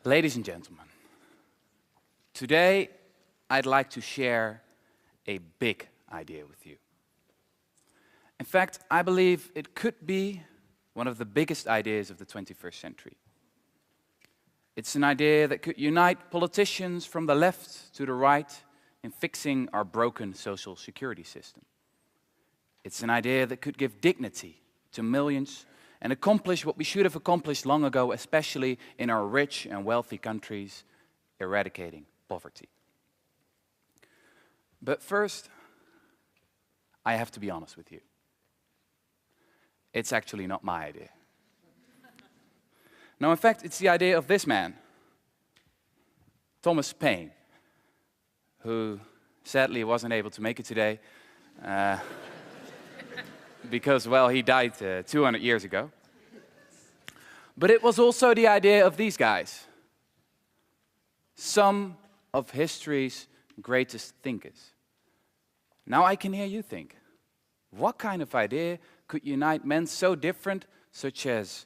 Ladies and gentlemen, today I'd like to share a big idea with you. In fact, I believe it could be one of the biggest ideas of the 21st century. It's an idea that could unite politicians from the left to the right in fixing our broken social security system. It's an idea that could give dignity to millions and accomplish what we should have accomplished long ago, especially in our rich and wealthy countries, eradicating poverty. But first, I have to be honest with you. It's actually not my idea. No, in fact, it's the idea of this man, Thomas Paine, who sadly wasn't able to make it today because, well, he died 200 years ago. But it was also the idea of these guys, some of history's greatest thinkers. Now I can hear you think, what kind of idea could unite men so different, such as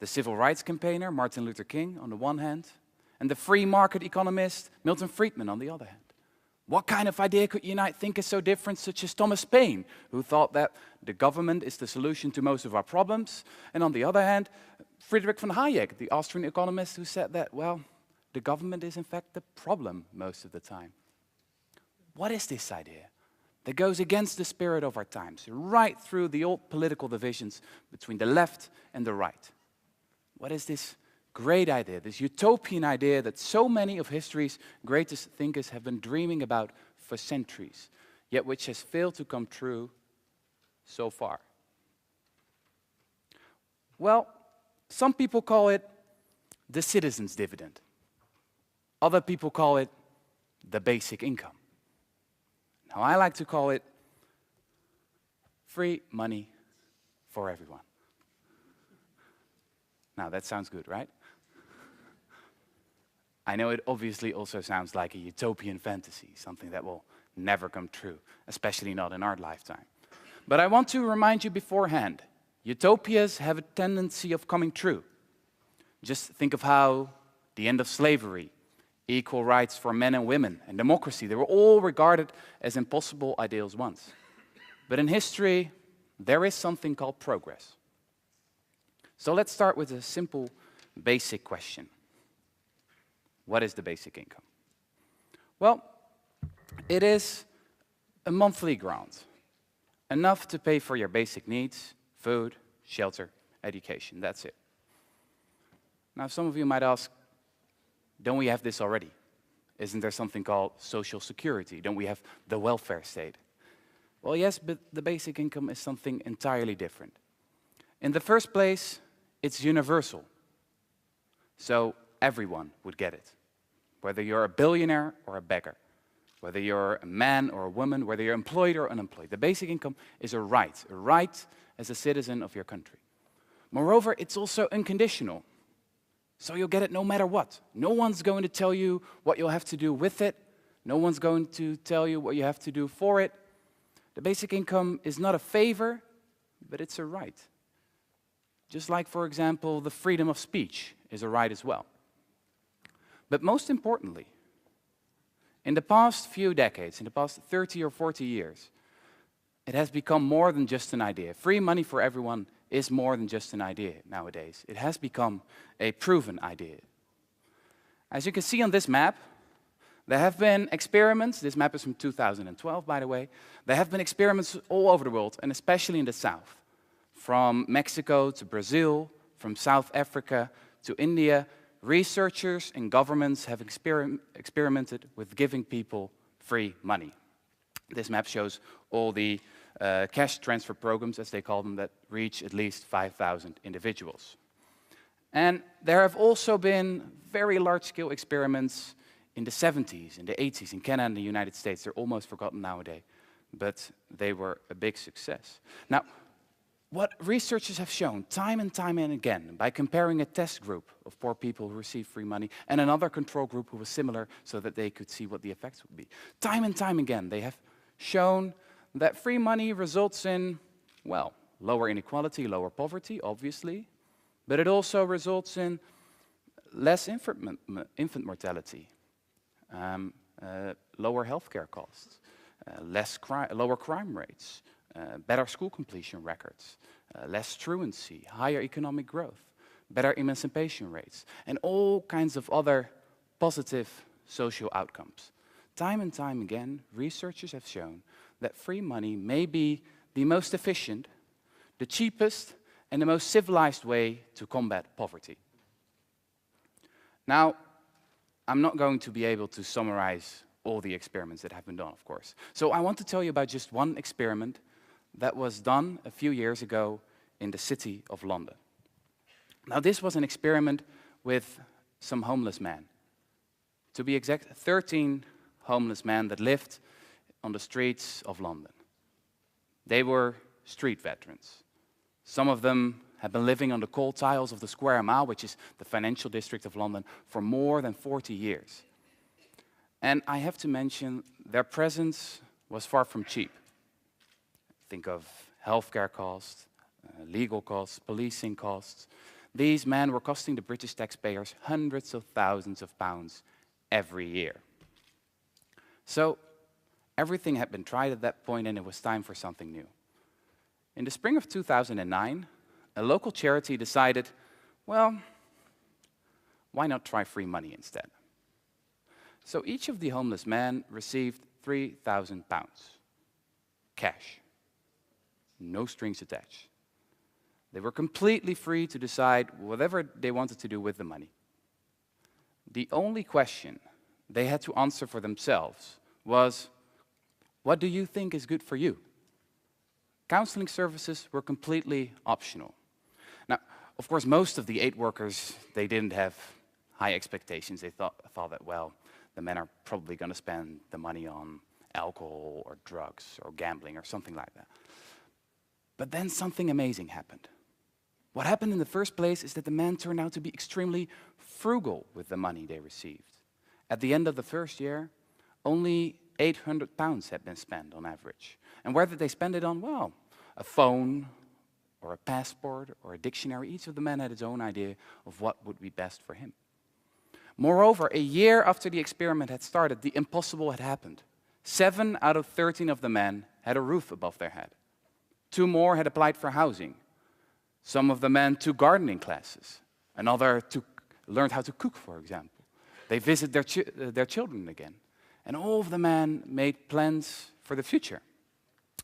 the civil rights campaigner, Martin Luther King, on the one hand, and the free market economist, Milton Friedman, on the other hand? What kind of idea could unite thinkers so different, such as Thomas Paine, who thought that the government is the solution to most of our problems, and on the other hand, Friedrich von Hayek, the Austrian economist, who said that, well, the government is in fact the problem most of the time. What is this idea that goes against the spirit of our times, right through the old political divisions between the left and the right? What is this great idea, this utopian idea that so many of history's greatest thinkers have been dreaming about for centuries, yet which has failed to come true so far? Well, some people call it the citizen's dividend. Other people call it the basic income. Now, I like to call it free money for everyone. Now, that sounds good, right? I know it obviously also sounds like a utopian fantasy, something that will never come true, especially not in our lifetime. But I want to remind you beforehand, utopias have a tendency of coming true. Just think of how the end of slavery, equal rights for men and women, and democracy, they were all regarded as impossible ideals once. But in history, there is something called progress. So let's start with a simple, basic question. What is the basic income? Well, it is a monthly grant, enough to pay for your basic needs, food, shelter, education, that's it. Now, some of you might ask, don't we have this already? Isn't there something called social security? Don't we have the welfare state? Well, yes, but the basic income is something entirely different. In the first place, it's universal. So everyone would get it. Whether you're a billionaire or a beggar, whether you're a man or a woman, whether you're employed or unemployed. The basic income is a right as a citizen of your country. Moreover, it's also unconditional. So you'll get it no matter what. No one's going to tell you what you'll have to do with it. No one's going to tell you what you have to do for it. The basic income is not a favor, but it's a right. Just like, for example, the freedom of speech is a right as well. But most importantly, in the past few decades, in the past 30 or 40 years, it has become more than just an idea. Free money for everyone is more than just an idea nowadays. It has become a proven idea. As you can see on this map, there have been experiments. This map is from 2012, by the way. There have been experiments all over the world, and especially in the south. From Mexico to Brazil, from South Africa to India, researchers and governments have experimented with giving people free money. This map shows all the cash transfer programs, as they call them, that reach at least 5,000 individuals. And there have also been very large-scale experiments in the 70s, in the 80s, in Canada and the United States. They're almost forgotten nowadays, but they were a big success. Now, what researchers have shown time and time and again, by comparing a test group of poor people who received free money and another control group who was similar so that they could see what the effects would be. Time and time again, they have shown that free money results in, well, lower inequality, lower poverty, obviously, but it also results in less infant mortality, lower healthcare costs, lower crime rates, better school completion records, less truancy, higher economic growth, better emancipation rates, and all kinds of other positive social outcomes. Time and time again, researchers have shown that free money may be the most efficient, the cheapest, and the most civilized way to combat poverty. Now, I'm not going to be able to summarize all the experiments that have been done, of course. So I want to tell you about just one experiment that was done a few years ago in the city of London. Now, this was an experiment with some homeless men. To be exact, 13 homeless men that lived on the streets of London. They were street veterans. Some of them had been living on the cold tiles of the Square Mile, which is the financial district of London, for more than 40 years. And I have to mention, their presence was far from cheap. Think of healthcare costs, legal costs, policing costs. These men were costing the British taxpayers hundreds of thousands of pounds every year. So everything had been tried at that point, and it was time for something new. In the spring of 2009, a local charity decided, well, why not try free money instead? So each of the homeless men received £3,000, cash, no strings attached. They were completely free to decide whatever they wanted to do with the money. The only question they had to answer for themselves was, what do you think is good for you? Counseling services were completely optional. Now, of course, most of the aid workers, they didn't have high expectations. They thought that, well, the men are probably going to spend the money on alcohol or drugs or gambling or something like that. But then something amazing happened. What happened in the first place is that the men turned out to be extremely frugal with the money they received. At the end of the first year, only £800 had been spent on average. And where did they spend it on? Well, a phone or a passport or a dictionary. Each of the men had his own idea of what would be best for him. Moreover, a year after the experiment had started, the impossible had happened. 7 out of 13 of the men had a roof above their head. 2 more had applied for housing. Some of the men took gardening classes. Another learned how to cook, for example. They visited their children again. And all of the men made plans for the future.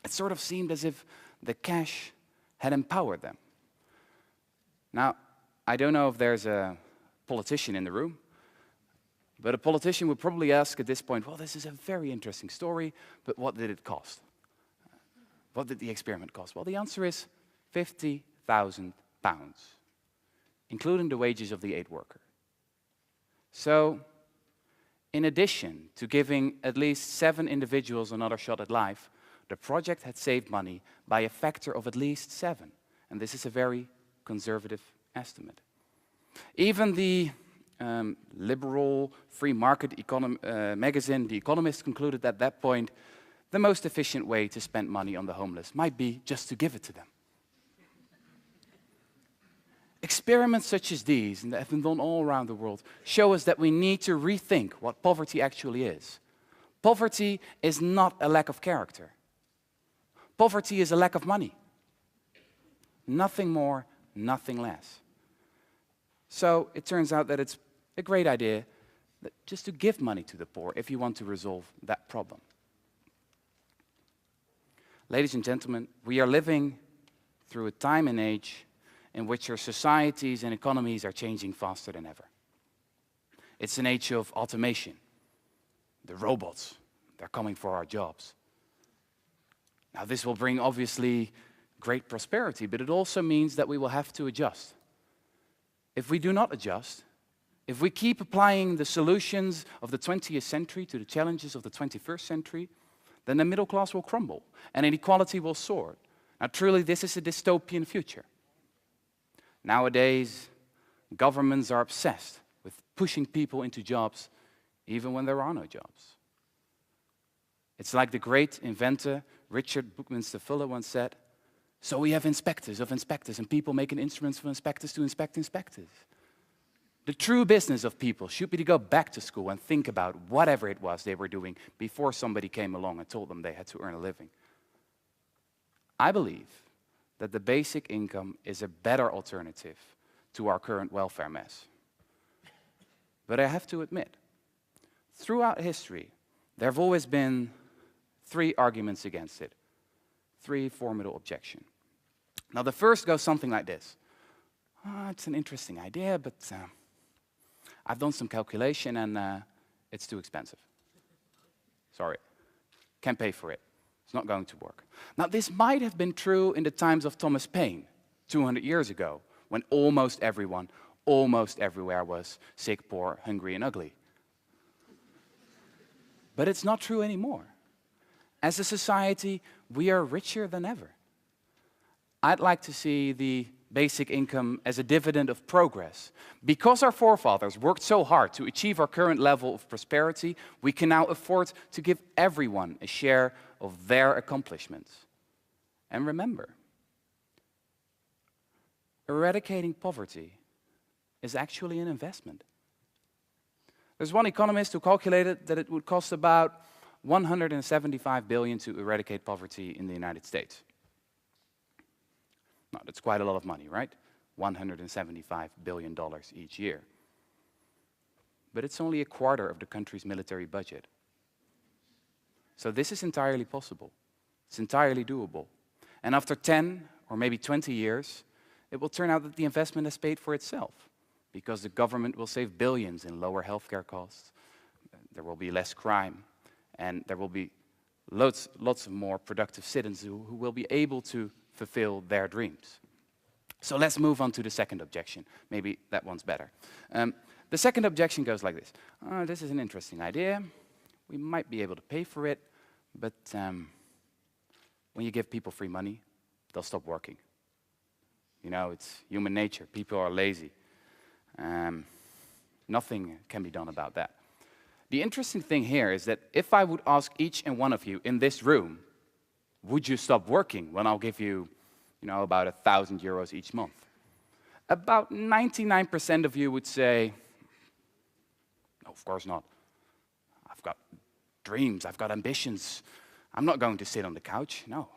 It sort of seemed as if the cash had empowered them. Now, I don't know if there's a politician in the room, but a politician would probably ask at this point, well, this is a very interesting story, but what did it cost? What did the experiment cost? Well, the answer is £50,000, including the wages of the aid worker. So, in addition to giving at least 7 individuals another shot at life, the project had saved money by a factor of at least 7. And this is a very conservative estimate. Even the liberal free market magazine, The Economist, concluded at that point the most efficient way to spend money on the homeless might be just to give it to them. Experiments such as these, and that have been done all around the world, show us that we need to rethink what poverty actually is. Poverty is not a lack of character. Poverty is a lack of money. Nothing more, nothing less. So it turns out that it's a great idea just to give money to the poor if you want to resolve that problem. Ladies and gentlemen, we are living through a time and age in which our societies and economies are changing faster than ever. It's an age of automation. The robots, they're coming for our jobs. Now, this will bring, obviously, great prosperity, but it also means that we will have to adjust. If we do not adjust, if we keep applying the solutions of the 20th century to the challenges of the 21st century, then the middle class will crumble and inequality will soar. Now, truly, this is a dystopian future. Nowadays, governments are obsessed with pushing people into jobs even when there are no jobs. It's like the great inventor Rutger once said, so we have inspectors of inspectors and people making instruments for inspectors to inspect inspectors. The true business of people should be to go back to school and think about whatever it was they were doing before somebody came along and told them they had to earn a living. I believe that the basic income is a better alternative to our current welfare mess. But I have to admit, throughout history, there have always been 3 arguments against it, 3 formidable objections. Now, the first goes something like this. It's an interesting idea, but I've done some calculation and it's too expensive. Sorry, can't pay for it. It's not going to work. Now, this might have been true in the times of Thomas Paine, 200 years ago, when almost everyone, almost everywhere was sick, poor, hungry, and ugly. But it's not true anymore. As a society, we are richer than ever. I'd like to see the basic income as a dividend of progress. Because our forefathers worked so hard to achieve our current level of prosperity, we can now afford to give everyone a share of their accomplishments. And remember, eradicating poverty is actually an investment. There's one economist who calculated that it would cost about $175 billion to eradicate poverty in the United States. Now, that's quite a lot of money, right? $175 billion each year. But it's only a quarter of the country's military budget. So this is entirely possible. It's entirely doable. And after 10 or maybe 20 years, it will turn out that the investment has paid for itself, because the government will save billions in lower healthcare costs, there will be less crime, and there will be lots of more productive citizens who will be able to fulfill their dreams. So let's move on to the second objection. Maybe that one's better. The second objection goes like this. This is an interesting idea. We might be able to pay for it, but when you give people free money, they'll stop working. You know, it's human nature. People are lazy. Nothing can be done about that. The interesting thing here is that if I would ask each and one of you in this room, would you stop working when I'll give you, about 1,000 euros each month? About 99% of you would say, no, of course not. I've got dreams, I've got ambitions. I'm not going to sit on the couch, no.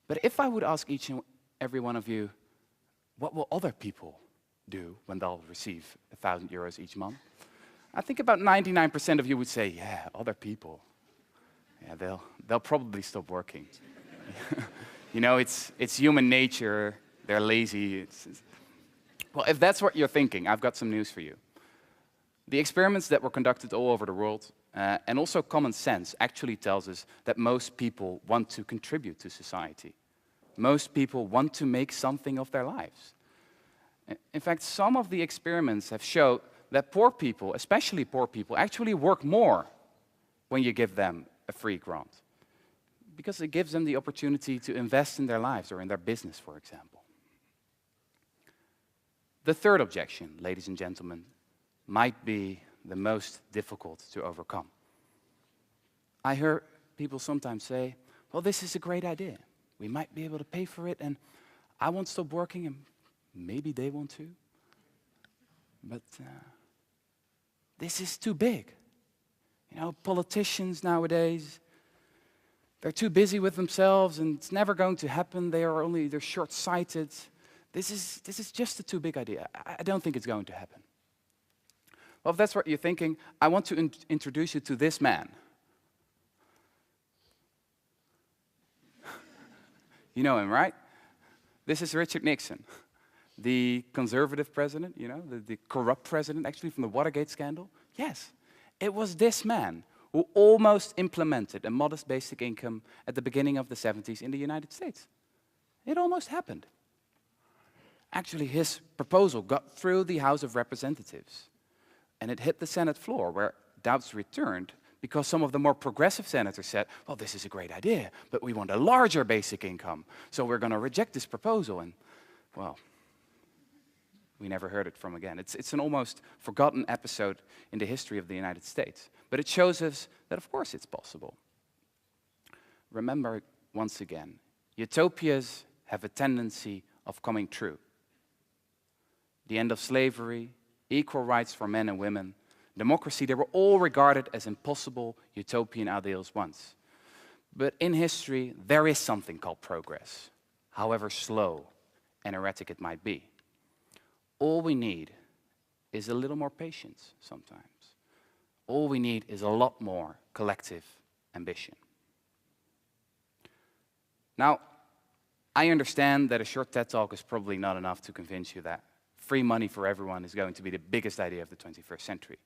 But if I would ask each and every one of you, what will other people do when they'll receive 1,000 euros each month? I think about 99% of you would say, yeah, other people. Yeah, they'll probably stop working. It's human nature, they're lazy. Well, if that's what you're thinking, I've got some news for you. The experiments that were conducted all over the world, and also common sense, actually tells us that most people want to contribute to society. Most people want to make something of their lives. In fact, some of the experiments have shown that poor people, especially poor people, actually work more when you give them a free grant, because it gives them the opportunity to invest in their lives or in their business, for example. The third objection, ladies and gentlemen, might be the most difficult to overcome. I hear people sometimes say, well, this is a great idea. We might be able to pay for it, and I won't stop working, and maybe they want to. But this is too big. Politicians nowadays, they're too busy with themselves, and it's never going to happen. They're short-sighted. This is just a too big idea. I don't think it's going to happen. Well, if that's what you're thinking, I want to introduce you to this man. You know him, right? This is Richard Nixon, the conservative president, the corrupt president, actually, from the Watergate scandal. Yes, it was this man who almost implemented a modest basic income at the beginning of the 70s in the United States. It almost happened. Actually, his proposal got through the House of Representatives, and it hit the Senate floor, where doubts returned because some of the more progressive senators said, well, this is a great idea, but we want a larger basic income, so we're going to reject this proposal. And, well, we never heard it from again. It's an almost forgotten episode in the history of the United States. But it shows us that, of course, it's possible. Remember, once again, utopias have a tendency of coming true. The end of slavery, equal rights for men and women, democracy, they were all regarded as impossible utopian ideals once. But in history, there is something called progress, however slow and erratic it might be. All we need is a little more patience sometimes. All we need is a lot more collective ambition. Now, I understand that a short TED Talk is probably not enough to convince you that free money for everyone is going to be the biggest idea of the 21st century.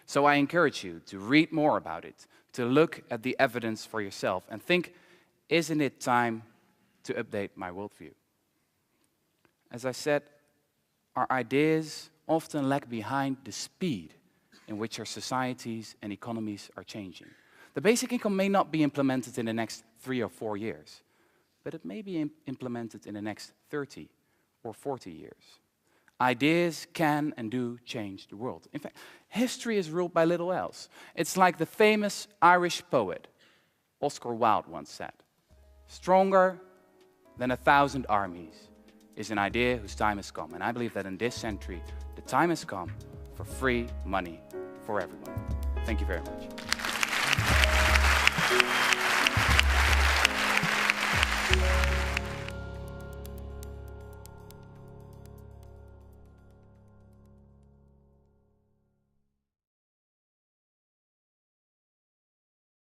So I encourage you to read more about it, to look at the evidence for yourself and think, isn't it time to update my worldview? As I said, our ideas often lag behind the speed in which our societies and economies are changing. The basic income may not be implemented in the next 3 or 4 years, but it may be implemented in the next 30 or 40 years. Ideas can and do change the world. In fact, history is ruled by little else. It's like the famous Irish poet Oscar Wilde once said, "Stronger than 1,000 armies is an idea whose time has come." And I believe that in this century, the time has come for free money for everyone. Thank you very much.